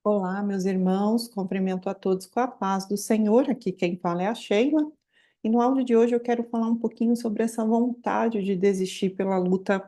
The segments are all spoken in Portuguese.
Olá, meus irmãos, cumprimento a todos com a paz do Senhor. Aqui quem fala é a Sheila. E no áudio de hoje eu quero falar um pouquinho sobre essa vontade de desistir pela luta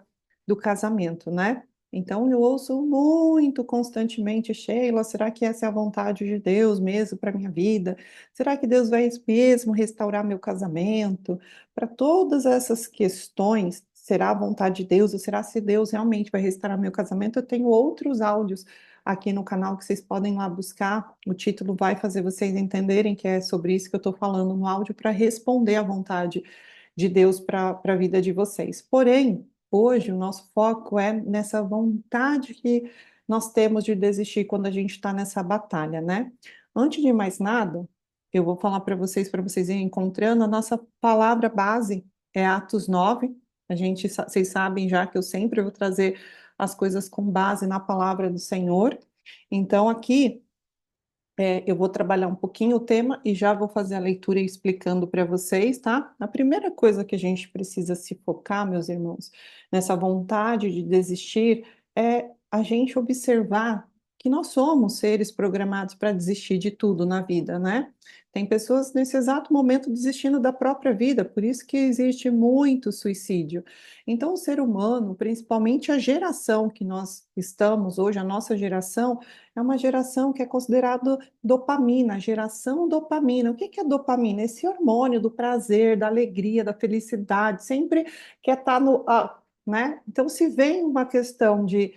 do casamento, né? Então eu ouço muito constantemente, Sheila, será que essa é a vontade de Deus mesmo para minha vida? Será que Deus vai mesmo restaurar meu casamento? Para todas essas questões, será a vontade de Deus ou será se Deus realmente vai restaurar meu casamento? Eu tenho outros áudios aqui no canal que vocês podem lá buscar. O título vai fazer vocês entenderem que é sobre isso que eu estou falando no áudio para responder à vontade de Deus para a vida de vocês. Porém, hoje o nosso foco é nessa vontade que nós temos de desistir quando a gente está nessa batalha, né? Antes de mais nada, eu vou falar para vocês irem encontrando, a nossa palavra base é Atos 9. Vocês sabem já que eu sempre vou trazer as coisas com base na palavra do Senhor. Então, aqui eu vou trabalhar um pouquinho o tema e já vou fazer a leitura explicando para vocês, tá? A primeira coisa que a gente precisa se focar, meus irmãos, nessa vontade de desistir, é a gente observar que nós somos seres programados para desistir de tudo na vida, né? Tem pessoas nesse exato momento desistindo da própria vida, por isso que existe muito suicídio. Então, o ser humano, principalmente a geração que nós estamos hoje, a nossa geração, é uma geração que é considerada dopamina, geração dopamina. O que que é dopamina? Esse hormônio do prazer, da alegria, da felicidade, sempre quer estar no up, né? Então, se vem uma questão de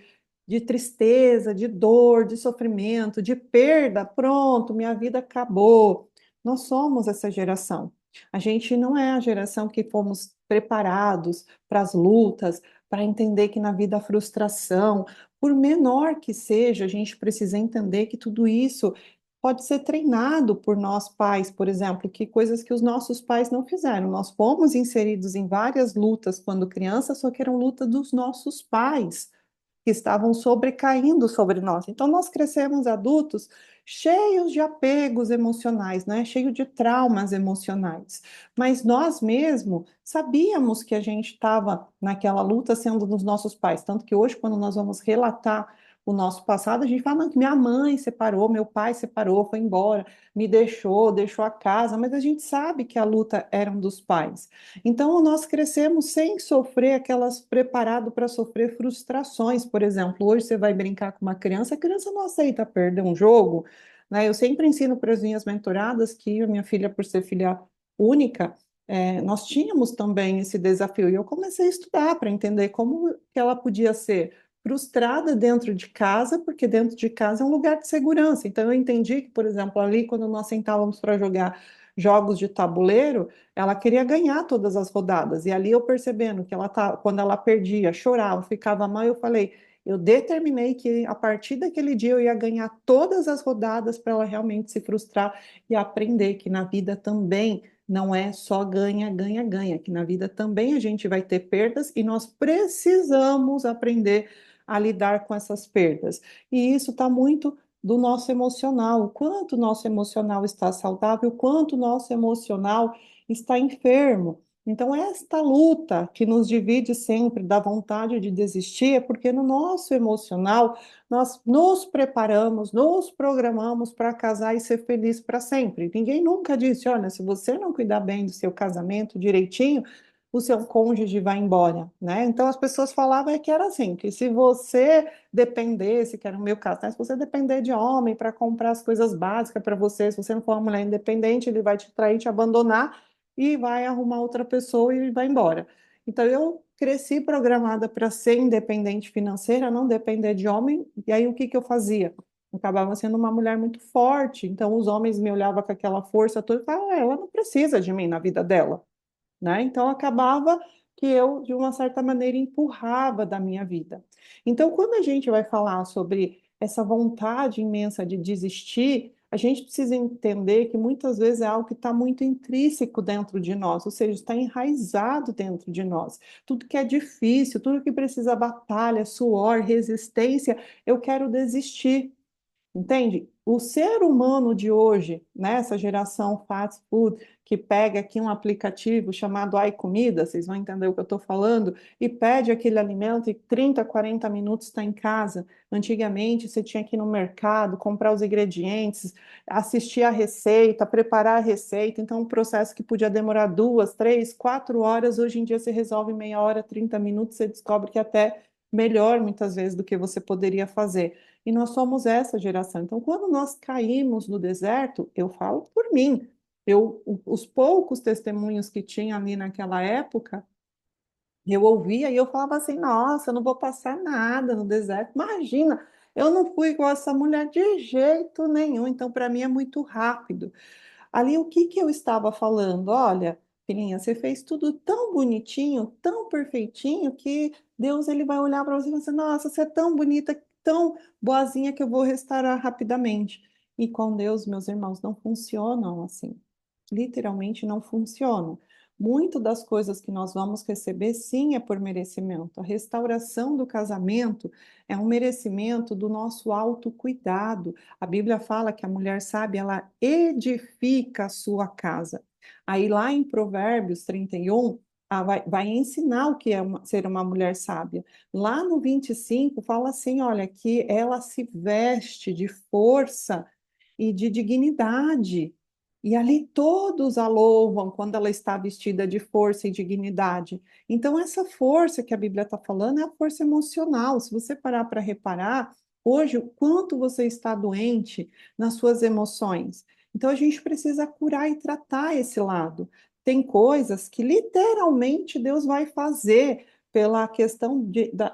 tristeza, de dor, de sofrimento, de perda, pronto, minha vida acabou. Nós somos essa geração. A gente não é a geração que fomos preparados para as lutas, para entender que na vida a frustração, por menor que seja, a gente precisa entender que tudo isso pode ser treinado por nós pais, por exemplo, que coisas que os nossos pais não fizeram. Nós fomos inseridos em várias lutas quando crianças, só que eram lutas dos nossos pais que estavam sobrecaindo sobre nós. Então, nós crescemos adultos cheios de apegos emocionais, né? Cheio de traumas emocionais. Mas nós mesmo sabíamos que a gente estava naquela luta sendo dos nossos pais. Tanto que hoje, quando nós vamos relatar o nosso passado, a gente fala, não, que minha mãe separou, meu pai separou, foi embora, me deixou, deixou a casa, mas a gente sabe que a luta era um dos pais. Então, nós crescemos sem sofrer aquelas preparado para sofrer frustrações, por exemplo. Hoje você vai brincar com uma criança, a criança não aceita perder um jogo, né? Eu sempre ensino para as minhas mentoradas que a minha filha, por ser filha única, nós tínhamos também esse desafio. E eu comecei a estudar para entender como que ela podia ser frustrada dentro de casa, porque dentro de casa é um lugar de segurança. Então, eu entendi que, por exemplo, ali, quando nós sentávamos para jogar jogos de tabuleiro, ela queria ganhar todas as rodadas. E ali eu percebendo que quando ela perdia, chorava, ficava mal, eu falei, eu determinei que a partir daquele dia eu ia ganhar todas as rodadas para ela realmente se frustrar e aprender que na vida também não é só ganha, ganha, ganha, que na vida também a gente vai ter perdas e nós precisamos aprender a lidar com essas perdas. E isso está muito do nosso emocional, o quanto o nosso emocional está saudável, o quanto o nosso emocional está enfermo. Então, esta luta que nos divide sempre da vontade de desistir é porque no nosso emocional nós nos preparamos, nos programamos para casar e ser feliz para sempre. Ninguém nunca disse: olha, se você não cuidar bem do seu casamento direitinho, o seu cônjuge vai embora, né? Então as pessoas falavam que era assim, que se você dependesse, que era o meu caso, né? Se você depender de homem para comprar as coisas básicas para você, se você não for uma mulher independente, ele vai te trair, te abandonar e vai arrumar outra pessoa e vai embora. Então eu cresci programada para ser independente financeira, não depender de homem, e aí o que que eu fazia? Eu acabava sendo uma mulher muito forte, então os homens me olhavam com aquela força toda e falavam, ela não precisa de mim na vida dela, né? Então acabava que eu, de uma certa maneira, empurrava da minha vida. Então, quando a gente vai falar sobre essa vontade imensa de desistir, a gente precisa entender que muitas vezes é algo que está muito intrínseco dentro de nós, ou seja, está enraizado dentro de nós. Tudo que é difícil, tudo que precisa batalha, suor, resistência, eu quero desistir. Entende? o ser humano de hoje, né, essa geração fast food, que pega aqui um aplicativo chamado iComida, vocês vão entender o que eu estou falando, e pede aquele alimento e 30, 40 minutos está em casa. Antigamente, você tinha que ir no mercado, comprar os ingredientes, assistir a receita, preparar a receita. Então, um processo que podia demorar 2, 3, 4 horas, hoje em dia você resolve em meia hora, 30 minutos, você descobre que é até melhor, muitas vezes, do que você poderia fazer. E nós somos essa geração. Então, quando nós caímos no deserto, eu falo por mim, os poucos testemunhos que tinha ali naquela época, eu ouvia e eu falava assim: nossa, eu não vou passar nada no deserto. Imagina, eu não fui igual essa mulher de jeito nenhum. Então, para mim é muito rápido. Ali, o que que eu estava falando? Olha, filhinha, você fez tudo tão bonitinho, tão perfeitinho, que Deus ele vai olhar para você e vai dizer: nossa, você é tão bonita, tão boazinha que eu vou restaurar rapidamente. E com Deus, meus irmãos, não funcionam assim. Literalmente não funcionam. Muito das coisas que nós vamos receber, sim, é por merecimento. A restauração do casamento é um merecimento do nosso autocuidado. A Bíblia fala que a mulher sábia, ela edifica a sua casa. Aí lá em Provérbios 31, vai ensinar o que é ser uma mulher sábia. Lá no 25, fala assim, olha, que ela se veste de força e de dignidade. E ali todos a louvam quando ela está vestida de força e dignidade. Então, essa força que a Bíblia está falando é a força emocional. Se você parar para reparar, hoje, o quanto você está doente nas suas emoções. Então, a gente precisa curar e tratar esse lado. Tem coisas que literalmente Deus vai fazer pela questão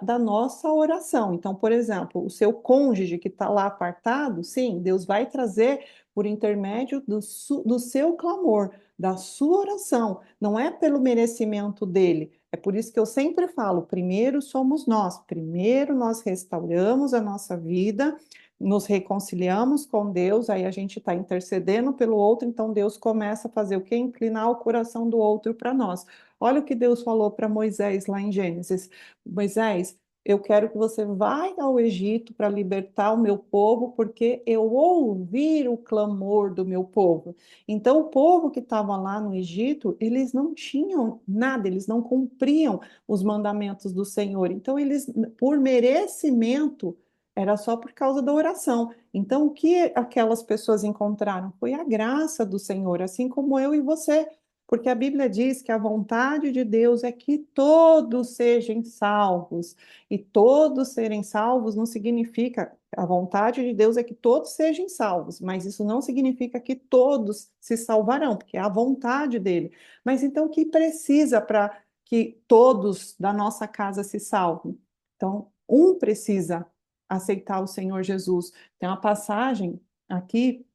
da nossa oração. Então, por exemplo, o seu cônjuge que está lá apartado, sim, Deus vai trazer por intermédio do seu clamor, da sua oração. Não é pelo merecimento dele. É por isso que eu sempre falo: primeiro somos nós, primeiro nós restauramos a nossa vida, nos reconciliamos com Deus, aí a gente está intercedendo pelo outro, então Deus começa a fazer o quê? Inclinar o coração do outro para nós. Olha o que Deus falou para Moisés lá em Gênesis: Moisés, eu quero que você vá ao Egito para libertar o meu povo, porque eu ouvi o clamor do meu povo. Então, o povo que estava lá no Egito, eles não tinham nada, eles não cumpriam os mandamentos do Senhor. Então, eles, por merecimento, era só por causa da oração. Então, o que aquelas pessoas encontraram foi a graça do Senhor, assim como eu e você. Porque a Bíblia diz que a vontade de Deus é que todos sejam salvos. E todos serem salvos não significa, a vontade de Deus é que todos sejam salvos, mas isso não significa que todos se salvarão, porque é a vontade dele. Mas então o que precisa para que todos da nossa casa se salvem? Então, um precisa aceitar o Senhor Jesus. Tem uma passagem aqui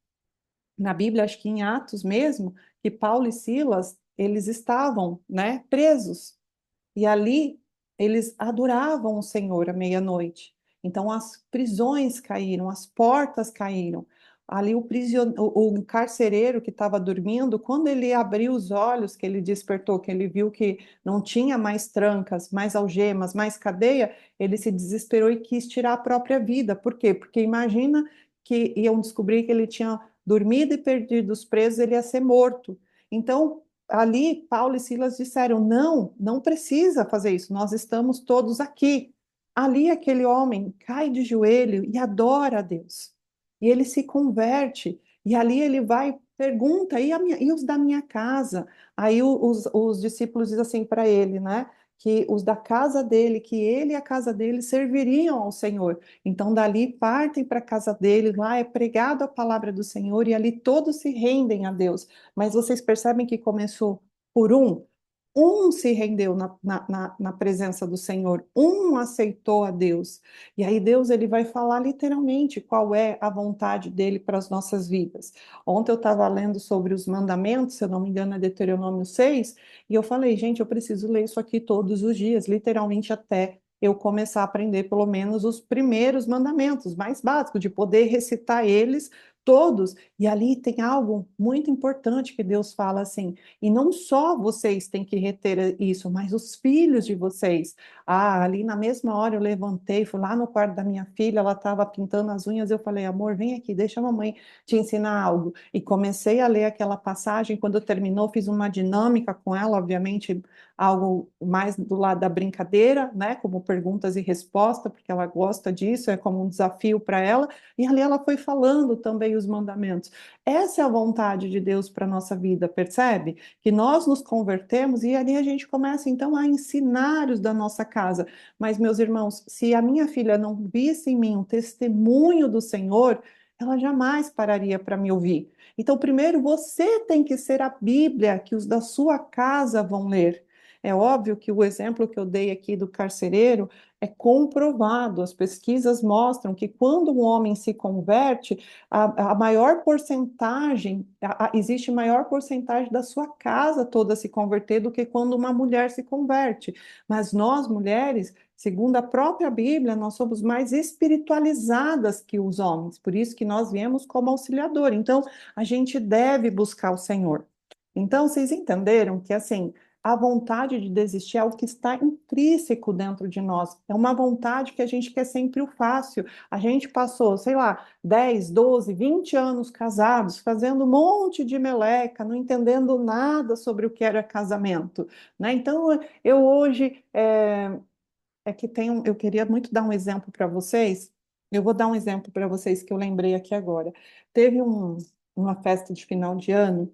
na Bíblia, acho que em Atos mesmo, que Paulo e Silas, eles estavam, né, presos. E ali eles adoravam o Senhor à meia-noite. Então as prisões caíram, as portas caíram. Ali o carcereiro que estava dormindo, quando ele abriu os olhos, que ele despertou, que ele viu que não tinha mais trancas, mais algemas, mais cadeia, ele se desesperou e quis tirar a própria vida. Por quê? Porque imagina que iam descobrir que ele tinha dormido e perdido os presos, ele ia ser morto. Então, ali Paulo e Silas disseram: não, não precisa fazer isso, nós estamos todos aqui. Ali aquele homem cai de joelho e adora a Deus. E ele se converte. E ali ele vai, pergunta: e os da minha casa? Aí os discípulos dizem assim para ele, né? Que os da casa dele, que ele e a casa dele serviriam ao Senhor. Então, dali partem para a casa dele, lá é pregado a palavra do Senhor e ali todos se rendem a Deus. Mas vocês percebem que começou por um? Um se rendeu na presença do Senhor, um aceitou a Deus. E aí Deus ele vai falar literalmente qual é a vontade dele para as nossas vidas. Ontem eu estava lendo sobre os mandamentos, se eu não me engano é Deuteronômio 6, e eu falei, gente, eu preciso ler isso aqui todos os dias, literalmente até eu começar a aprender pelo menos os primeiros mandamentos, mais básicos, de poder recitar eles todos, e ali tem algo muito importante que Deus fala assim, e não só vocês têm que reter isso, mas os filhos de vocês. Ah, ali na mesma hora eu levantei, fui lá no quarto da minha filha, ela estava pintando as unhas, eu falei, amor, vem aqui, deixa a mamãe te ensinar algo. E comecei a ler aquela passagem, quando terminou, fiz uma dinâmica com ela, obviamente, algo mais do lado da brincadeira, né, como perguntas e respostas, porque ela gosta disso, é como um desafio para ela, e ali ela foi falando também os mandamentos. Essa é a vontade de Deus para a nossa vida, percebe? Que nós nos convertemos e ali a gente começa então a ensinar os da nossa casa. Mas, meus irmãos, se a minha filha não visse em mim um testemunho do Senhor, ela jamais pararia para me ouvir. Então, primeiro você tem que ser a Bíblia que os da sua casa vão ler. É óbvio que o exemplo que eu dei aqui do carcereiro é comprovado. As pesquisas mostram que quando um homem se converte, a maior porcentagem, existe maior porcentagem da sua casa toda se converter do que quando uma mulher se converte. Mas nós, mulheres, segundo a própria Bíblia, nós somos mais espiritualizadas que os homens, por isso que nós viemos como auxiliador. Então, a gente deve buscar o Senhor. Então, vocês entenderam que, assim, a vontade de desistir é algo que está intrínseco dentro de nós. É uma vontade que a gente quer sempre o fácil. A gente passou, sei lá, 10, 12, 20 anos casados, fazendo um monte de meleca, não entendendo nada sobre o que era casamento, né? Então, eu hoje que tenho, eu queria muito dar um exemplo para vocês. Eu vou dar um exemplo para vocês que eu lembrei aqui agora. Teve uma festa de final de ano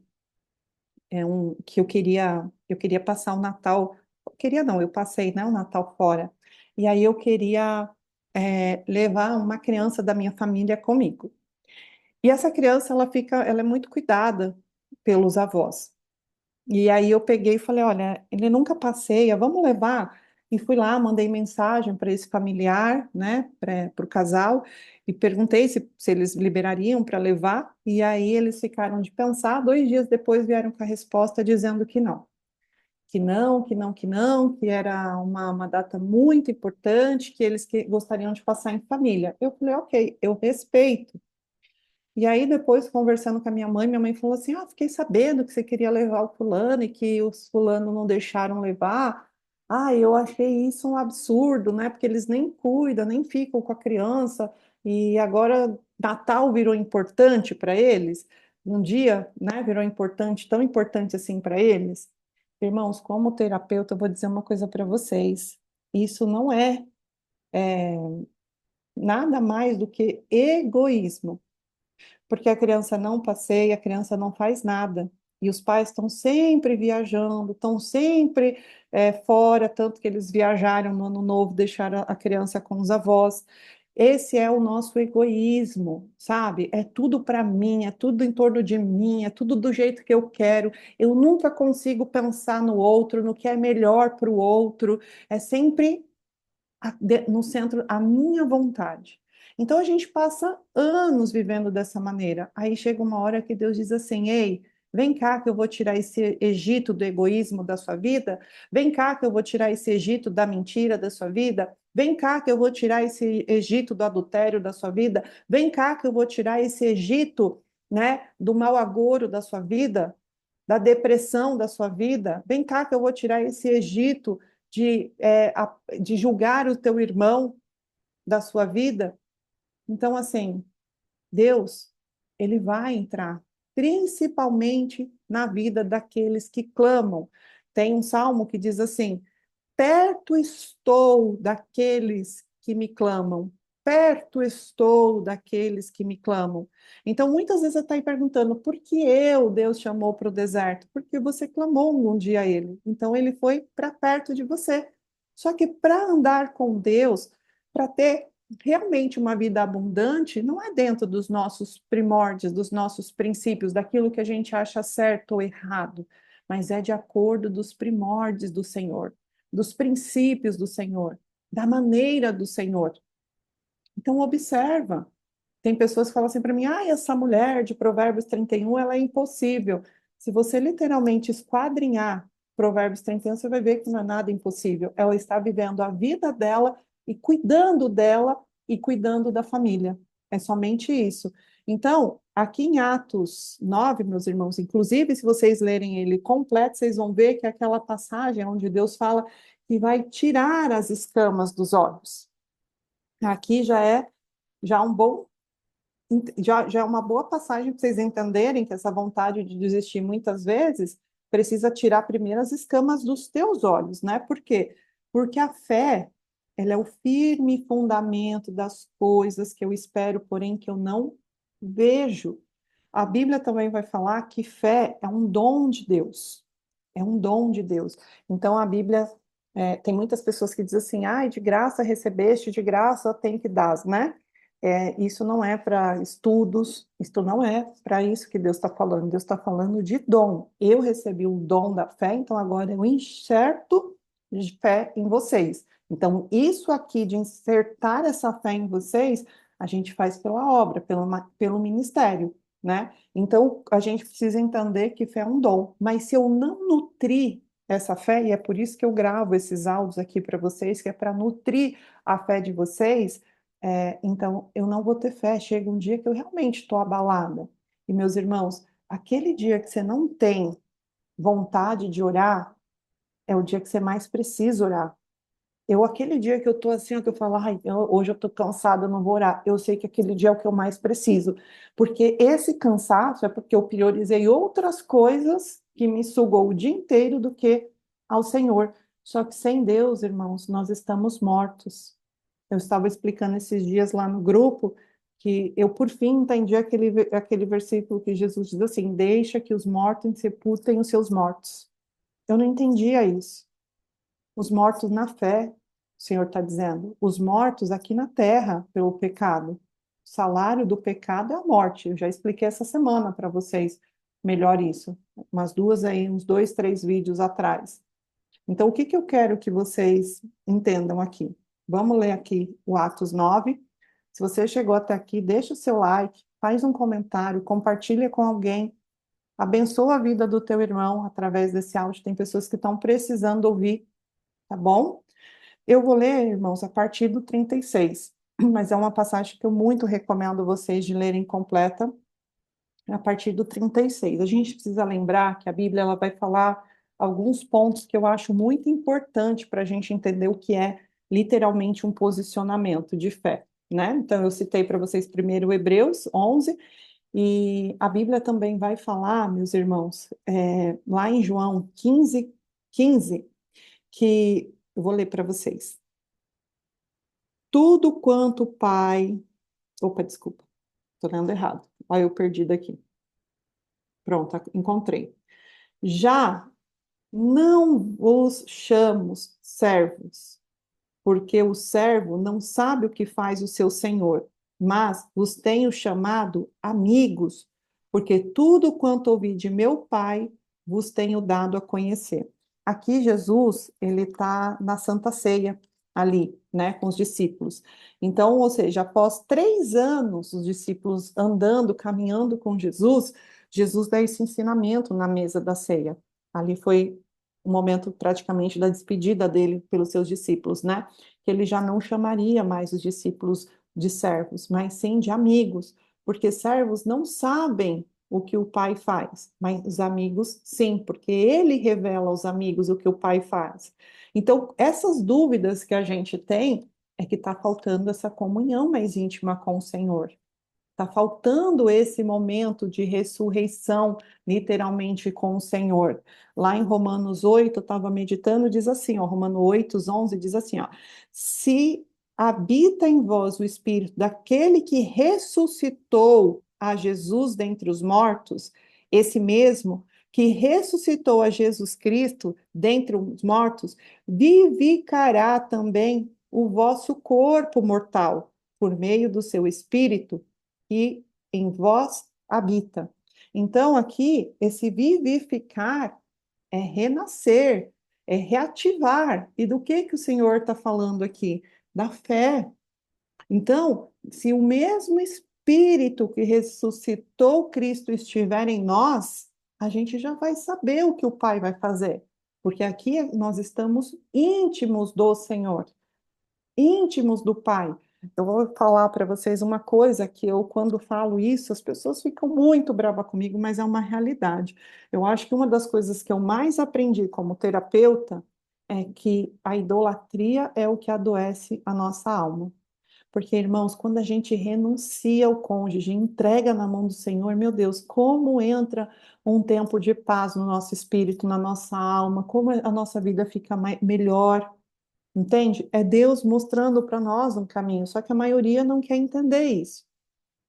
que eu queria passar o Natal, queria não, eu passei, né, o Natal fora. E aí eu queria levar uma criança da minha família comigo. E essa criança, ela é muito cuidada pelos avós. E aí eu peguei e falei, olha, ele nunca passeia, vamos levar. E fui lá, mandei mensagem para esse familiar, né, para o casal, e perguntei se eles liberariam para levar. E aí eles ficaram de pensar. 2 dias depois vieram com a resposta dizendo que não. Que não, que não, que não, que era uma data muito importante, que eles gostariam de passar em família. Eu falei, ok, eu respeito. E aí, depois, conversando com a minha mãe falou assim: Ah, fiquei sabendo que você queria levar o fulano e que os fulano não deixaram levar. Ah, eu achei isso um absurdo, né? Porque eles nem cuidam, nem ficam com a criança. E agora Natal virou importante para eles. Um dia, né, virou importante, tão importante assim para eles. Irmãos, como terapeuta, eu vou dizer uma coisa para vocês. Isso não é nada mais do que egoísmo, porque a criança não passeia, a criança não faz nada. E os pais estão sempre viajando, estão sempre fora, tanto que eles viajaram no ano novo, deixaram a criança com os avós. Esse é o nosso egoísmo, sabe? É tudo para mim, é tudo em torno de mim, é tudo do jeito que eu quero. Eu nunca consigo pensar no outro, no que é melhor para o outro. É sempre no centro a minha vontade. Então a gente passa anos vivendo dessa maneira. Aí chega uma hora que Deus diz assim: Ei, vem cá que eu vou tirar esse Egito do egoísmo da sua vida. Vem cá que eu vou tirar esse Egito da mentira da sua vida. Vem cá que eu vou tirar esse Egito do adultério da sua vida. Vem cá que eu vou tirar esse Egito, né, do mau agouro da sua vida, da depressão da sua vida. Vem cá que eu vou tirar esse Egito de julgar o teu irmão da sua vida. Então, assim, Deus, ele vai entrar principalmente na vida daqueles que clamam. Tem um salmo que diz assim: Perto estou daqueles que me clamam. Perto estou daqueles que me clamam. Então, muitas vezes você está aí perguntando, por que Deus chamou para o deserto? Porque você clamou um dia a ele. Então, ele foi para perto de você. Só que para andar com Deus, para ter realmente uma vida abundante, não é dentro dos nossos primórdios, dos nossos princípios, daquilo que a gente acha certo ou errado, mas é de acordo dos primórdios do Senhor, dos princípios do Senhor, da maneira do Senhor. Então, observa. Tem pessoas que falam assim para mim: ah, essa mulher de Provérbios 31, ela é impossível. Se você literalmente esquadrinhar Provérbios 31, você vai ver que não é nada impossível. Ela está vivendo a vida dela e cuidando da família. É somente isso. Então, aqui em Atos 9, meus irmãos, inclusive, se vocês lerem ele completo, vocês vão ver que é aquela passagem onde Deus fala que vai tirar as escamas dos olhos. Aqui já um bom já é uma boa passagem para vocês entenderem que essa vontade de desistir muitas vezes precisa tirar primeiro as escamas dos teus olhos, né? Por quê? Porque a fé, ela é o firme fundamento das coisas que eu espero, porém que eu não vejo. A Bíblia também vai falar que fé é um dom de Deus. É um dom de Deus. Então a Bíblia tem muitas pessoas que dizem assim, ai, de graça recebeste, de graça tem que dar, né? Isso não é para estudos, isso não é para isso que Deus está falando. Deus está falando de dom. Eu recebi o dom da fé, então agora eu enxerto de fé em vocês. Então, isso aqui de insertar essa fé em vocês, a gente faz pela obra, pelo ministério, né? Então, a gente precisa entender que fé é um dom. Mas se eu não nutrir essa fé, e é por isso que eu gravo esses áudios aqui para vocês, que é para nutrir a fé de vocês, então, eu não vou ter fé. Chega um dia que eu realmente estou abalada. E, meus irmãos, aquele dia que você não tem vontade de orar, é o dia que você mais precisa orar. Aquele dia que eu estou assim, ó, que eu falo, ai, hoje eu estou cansada, eu não vou orar. Eu sei que aquele dia é o que eu mais preciso. Porque esse cansaço é porque eu priorizei outras coisas que me sugou o dia inteiro do que ao Senhor. Só que sem Deus, irmãos, nós estamos mortos. Eu estava explicando esses dias lá no grupo que eu, por fim, entendi aquele versículo que Jesus diz assim: deixa que os mortos sepultem os seus mortos. Eu não entendia isso. Os mortos na fé, o Senhor está dizendo. Os mortos aqui na terra pelo pecado. O salário do pecado é a morte. Eu já expliquei essa semana para vocês melhor isso. Umas duas aí, uns dois, três vídeos atrás. Então, o que que eu quero que vocês entendam aqui? Vamos ler aqui o Atos 9. Se você chegou até aqui, deixa o seu like, faz um comentário, compartilha com alguém, abençoa a vida do teu irmão através desse áudio. Tem pessoas que estão precisando ouvir, tá bom? Eu vou ler, irmãos, a partir do 36, mas é uma passagem que eu muito recomendo vocês de lerem completa, a partir do 36. A gente precisa lembrar que a Bíblia ela vai falar alguns pontos que eu acho muito importante para a gente entender o que é literalmente um posicionamento de fé, né? Então, eu citei para vocês primeiro Hebreus 11, e a Bíblia também vai falar, meus irmãos, lá em João 15, que eu vou ler para vocês. Tudo quanto o Pai... Opa, desculpa, estou lendo errado. Olha, eu perdi daqui. Pronto, encontrei. Já não vos chamos servos, porque o servo não sabe o que faz o seu senhor, mas vos tenho chamado amigos, porque tudo quanto ouvi de meu Pai vos tenho dado a conhecer. Aqui Jesus, ele está na Santa Ceia, ali, né, com os discípulos. Então, ou seja, após 3 anos, os discípulos andando, caminhando com Jesus, Jesus dá esse ensinamento na mesa da ceia. Ali foi o momento praticamente da despedida dele pelos seus discípulos, né? Que ele já não chamaria mais os discípulos de servos, mas sim de amigos, porque servos não sabem o que o pai faz, mas os amigos sim, porque ele revela aos amigos o que o pai faz. Então, essas dúvidas que a gente tem é que está faltando essa comunhão mais íntima com o Senhor. Está faltando esse momento de ressurreição, literalmente, com o Senhor. Lá em Romanos 8, eu estava meditando, diz assim, ó, Romanos 8, 11, diz assim, ó, se habita em vós o Espírito daquele que ressuscitou a Jesus dentre os mortos, esse mesmo que ressuscitou a Jesus Cristo dentre os mortos, vivificará também o vosso corpo mortal, por meio do seu Espírito, que em vós habita. Então, aqui, esse vivificar é renascer, é reativar. E do que o Senhor está falando aqui? Da fé. Então, se o mesmo Espírito que ressuscitou Cristo estiver em nós, a gente já vai saber o que o Pai vai fazer. Porque aqui nós estamos íntimos do Senhor, íntimos do Pai. Eu vou falar para vocês uma coisa que eu, quando falo isso, as pessoas ficam muito bravas comigo, mas é uma realidade. Eu acho que uma das coisas que eu mais aprendi como terapeuta é que a idolatria é o que adoece a nossa alma. Porque, irmãos, quando a gente renuncia ao cônjuge, entrega na mão do Senhor, meu Deus, como entra um tempo de paz no nosso espírito, na nossa alma, como a nossa vida fica melhor. Entende? É Deus mostrando para nós um caminho, só que a maioria não quer entender isso.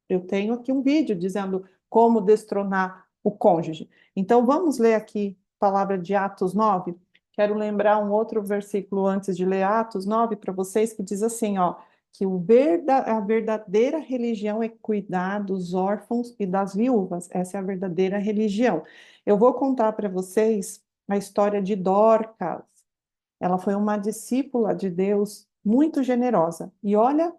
Eu tenho aqui um vídeo dizendo como destronar o cônjuge. Então vamos ler aqui a palavra de Atos 9. Quero lembrar um outro versículo antes de ler Atos 9 para vocês que diz assim, ó, que a verdadeira religião é cuidar dos órfãos e das viúvas. Essa é a verdadeira religião. Eu vou contar para vocês a história de Dorcas. Ela foi uma discípula de Deus muito generosa. E olha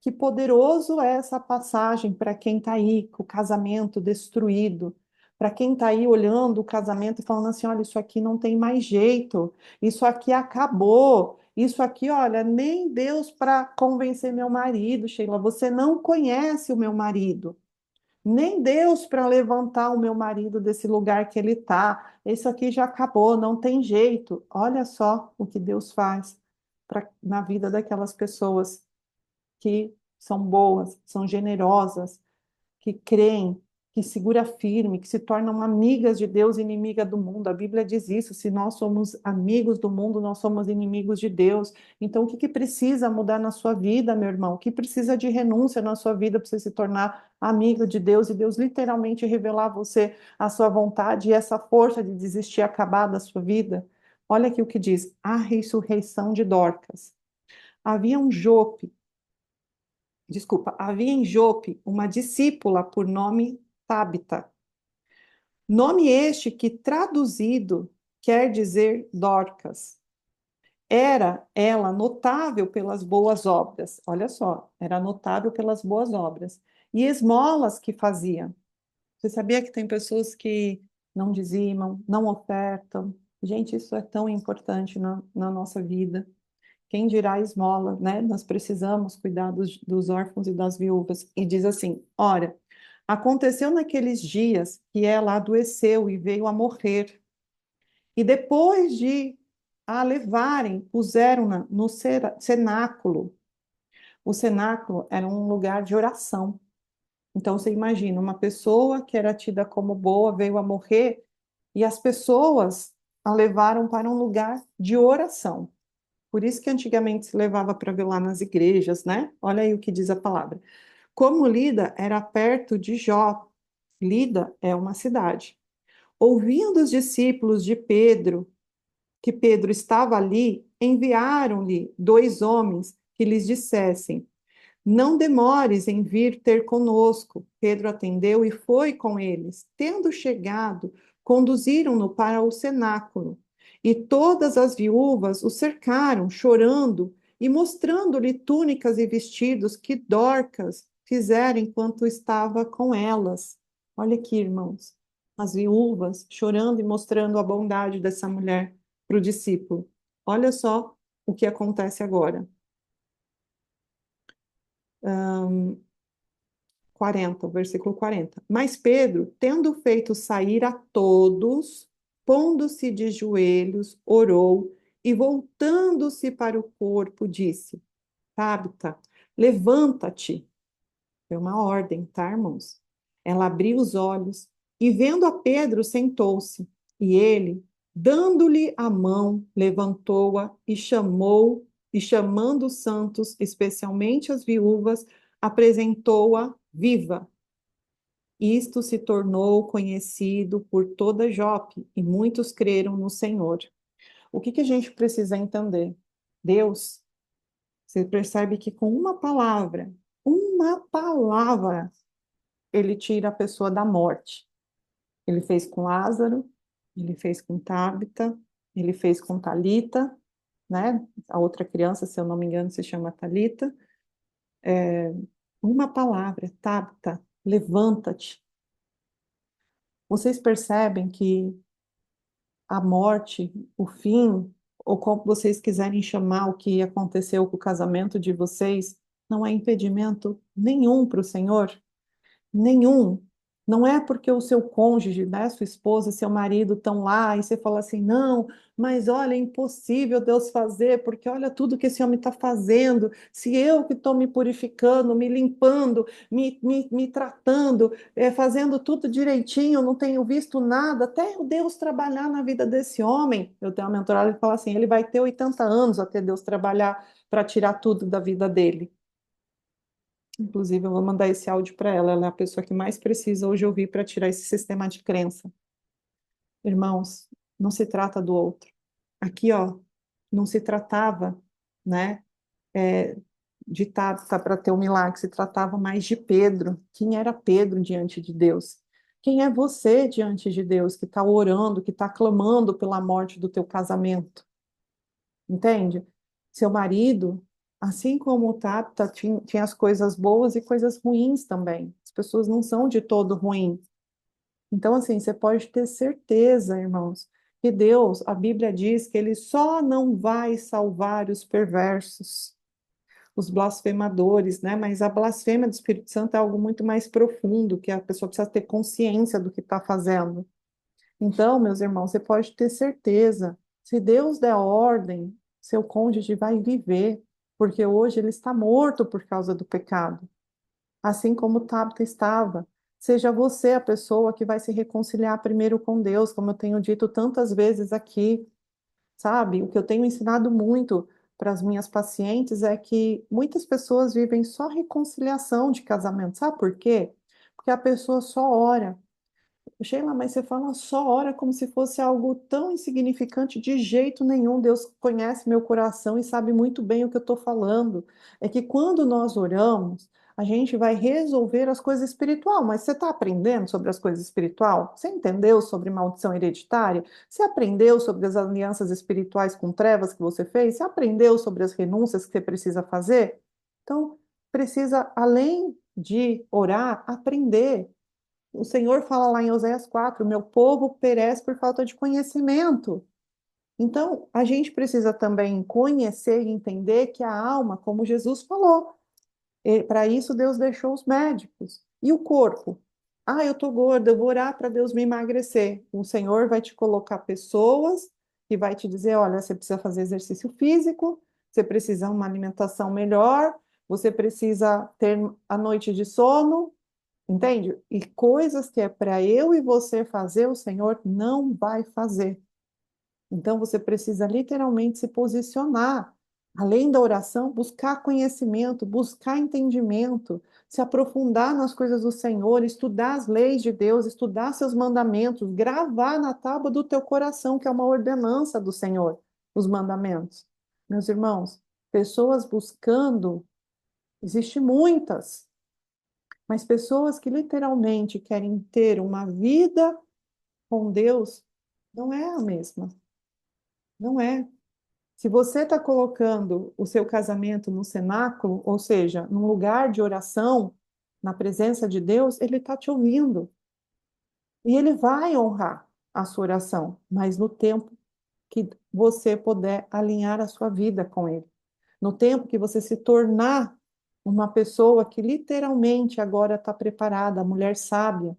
que poderoso é essa passagem para quem está aí com o casamento destruído, para quem está aí olhando o casamento e falando assim: olha, isso aqui não tem mais jeito, isso aqui acabou, isso aqui, olha, nem Deus para convencer meu marido, Sheila, você não conhece o meu marido. Nem Deus para levantar o meu marido desse lugar que ele está. Isso aqui já acabou, não tem jeito. Olha só o que Deus faz na vida daquelas pessoas que são boas, são generosas, que creem, que segura firme, que se tornam amigas de Deus, inimiga do mundo. A Bíblia diz isso. Se nós somos amigos do mundo, nós somos inimigos de Deus. Então, o que que precisa mudar na sua vida, meu irmão? O que precisa de renúncia na sua vida para você se tornar amigo de Deus e Deus literalmente revelar a você a sua vontade e essa força de desistir acabar da sua vida? Olha aqui o que diz: a ressurreição de Dorcas. Havia um Jope, desculpa, havia em Jope uma discípula por nome Tabita. Nome este que traduzido quer dizer Dorcas. Era ela notável pelas boas obras. Olha só, era notável pelas boas obras. E esmolas que fazia. Você sabia que tem pessoas que não dizimam, não ofertam? Gente, isso é tão importante na nossa vida. Quem dirá a esmola, né? Nós precisamos cuidar dos órfãos e das viúvas. E diz assim: ora, aconteceu naqueles dias que ela adoeceu e veio a morrer. E depois de a levarem, puseram-na no cenáculo. O cenáculo era um lugar de oração. Então você imagina, uma pessoa que era tida como boa veio a morrer e as pessoas a levaram para um lugar de oração. Por isso que antigamente se levava para ver lá nas igrejas, né? Olha aí o que diz a palavra. Como Lida era perto de Jó, Lida é uma cidade. Ouvindo os discípulos de Pedro que Pedro estava ali, enviaram-lhe dois homens que lhes dissessem: não demores em vir ter conosco. Pedro atendeu e foi com eles. Tendo chegado, conduziram-no para o cenáculo. E todas as viúvas o cercaram, chorando e mostrando-lhe túnicas e vestidos que Dorcas fizera enquanto estava com elas. Olha aqui, irmãos, as viúvas chorando e mostrando a bondade dessa mulher para o discípulo. Olha só o que acontece agora. 40, o versículo 40. Mas Pedro, tendo feito sair a todos, pondo-se de joelhos, orou e voltando-se para o corpo, disse: Tabita, levanta-te. Foi uma ordem, tá, irmãos? Ela abriu os olhos e, vendo a Pedro, sentou-se. E ele, dando-lhe a mão, levantou-a e chamou, e chamando os santos, especialmente as viúvas, apresentou-a viva. Isto se tornou conhecido por toda Jope e muitos creram no Senhor. O que que a gente precisa entender? Deus, você percebe que com uma palavra, ele tira a pessoa da morte. Ele fez com Lázaro, ele fez com Tabita, ele fez com Talita, né? A outra criança, se eu não me engano, se chama Talita. Uma palavra, Tabita, levanta-te. Vocês percebem que a morte, o fim, ou como vocês quiserem chamar o que aconteceu com o casamento de vocês, não é impedimento nenhum para o Senhor. Nenhum. Não é porque o seu cônjuge, né, sua esposa, seu marido estão lá e você fala assim, não, mas olha, é impossível Deus fazer, porque olha tudo que esse homem está fazendo. Se eu que estou me purificando, me limpando, me tratando, fazendo tudo direitinho, não tenho visto nada, até o Deus trabalhar na vida desse homem. Eu tenho uma mentorada que fala assim, ele vai ter 80 anos até Deus trabalhar para tirar tudo da vida dele. Inclusive, eu vou mandar esse áudio para ela. Ela é a pessoa que mais precisa hoje ouvir para tirar esse sistema de crença. Irmãos, não se trata do outro. Aqui, ó, não se tratava, né, é, de Tabita para ter um milagre, se tratava mais de Pedro. Quem era Pedro diante de Deus? Quem é você diante de Deus que está orando, que está clamando pela morte do teu casamento? Entende? Seu marido, assim como o Tabita, tinha as coisas boas e coisas ruins também. As pessoas não são de todo ruins. Então, assim, você pode ter certeza, irmãos, que Deus, a Bíblia diz que Ele só não vai salvar os perversos, os blasfemadores, né? Mas a blasfêmia do Espírito Santo é algo muito mais profundo, que a pessoa precisa ter consciência do que está fazendo. Então, meus irmãos, você pode ter certeza, se Deus der ordem, seu cônjuge vai viver, porque hoje ele está morto por causa do pecado, assim como Tabita estava. Seja você a pessoa que vai se reconciliar primeiro com Deus, como eu tenho dito tantas vezes aqui, sabe? O que eu tenho ensinado muito para as minhas pacientes é que muitas pessoas vivem só reconciliação de casamento. Sabe por quê? Porque a pessoa só ora. Sheila, mas você fala só ora como se fosse algo tão insignificante, de jeito nenhum. Deus conhece meu coração e sabe muito bem o que eu estou falando. É que quando nós oramos, a gente vai resolver as coisas espiritual. Mas você está aprendendo sobre as coisas espiritual? Você entendeu sobre maldição hereditária? Você aprendeu sobre as alianças espirituais com trevas que você fez? Você aprendeu sobre as renúncias que você precisa fazer? Então, precisa, além de orar, aprender. O Senhor fala lá em Oséias 4, meu povo perece por falta de conhecimento. Então, a gente precisa também conhecer e entender que a alma, como Jesus falou, para isso Deus deixou os médicos. E o corpo? Ah, eu estou gorda, eu vou orar para Deus me emagrecer. O Senhor vai te colocar pessoas que vai te dizer, olha, você precisa fazer exercício físico, você precisa uma alimentação melhor, você precisa ter a noite de sono, entende? E coisas que é para eu e você fazer, o Senhor não vai fazer. Então você precisa literalmente se posicionar. Além da oração, buscar conhecimento, buscar entendimento, se aprofundar nas coisas do Senhor, estudar as leis de Deus, estudar seus mandamentos, gravar na tábua do teu coração, que é uma ordenança do Senhor, os mandamentos. Meus irmãos, pessoas buscando, existe muitas, mas pessoas que literalmente querem ter uma vida com Deus, não é a mesma. Não é. Se você está colocando o seu casamento no cenáculo, ou seja, num lugar de oração, na presença de Deus, Ele está te ouvindo. E Ele vai honrar a sua oração, mas no tempo que você puder alinhar a sua vida com Ele. No tempo que você se tornar uma pessoa que literalmente agora está preparada, a mulher sábia,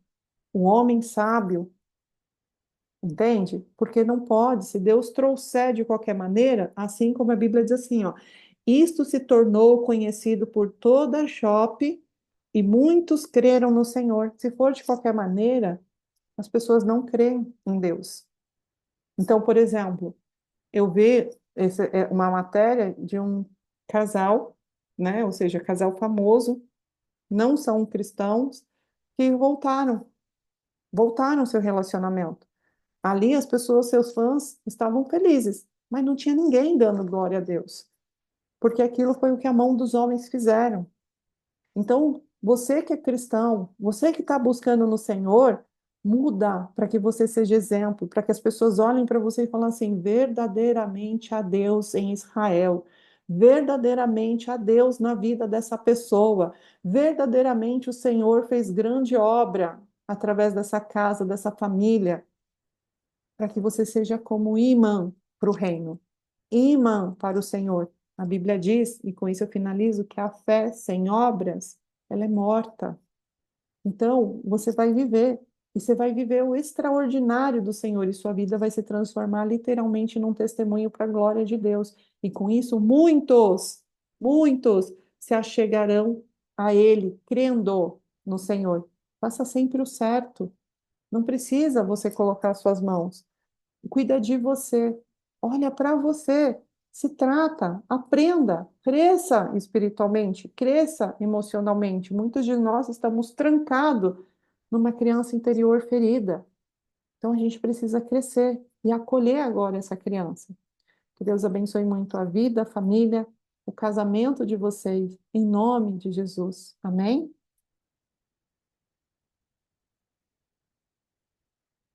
o homem sábio, entende? Porque não pode, se Deus trouxer de qualquer maneira, assim como a Bíblia diz assim, ó, isto se tornou conhecido por toda a Jope e muitos creram no Senhor. Se for de qualquer maneira, as pessoas não creem em Deus. Então, por exemplo, eu vi uma matéria de um casal, né? Ou seja, casal famoso, não são cristãos, que voltaram ao seu relacionamento. Ali as pessoas, seus fãs, estavam felizes, mas não tinha ninguém dando glória a Deus, porque aquilo foi o que a mão dos homens fizeram. Então, você que é cristão, você que está buscando no Senhor, muda para que você seja exemplo, para que as pessoas olhem para você e falem assim: verdadeiramente a Deus em Israel, verdadeiramente a Deus na vida dessa pessoa, verdadeiramente o Senhor fez grande obra através dessa casa, dessa família, para que você seja como imã para o reino, imã para o Senhor. A Bíblia diz, e com isso eu finalizo, que a fé sem obras, ela é morta. Então, você vai viver, e você vai viver o extraordinário do Senhor, e sua vida vai se transformar literalmente num testemunho para a glória de Deus. E com isso, muitos se achegarão a Ele, crendo no Senhor. Faça sempre o certo. Não precisa você colocar suas mãos. Cuida de você. Olha para você. Se trata, aprenda, cresça espiritualmente, cresça emocionalmente. Muitos de nós estamos trancados numa criança interior ferida. Então a gente precisa crescer e acolher agora essa criança. Que Deus abençoe muito a vida, a família, o casamento de vocês, em nome de Jesus. Amém?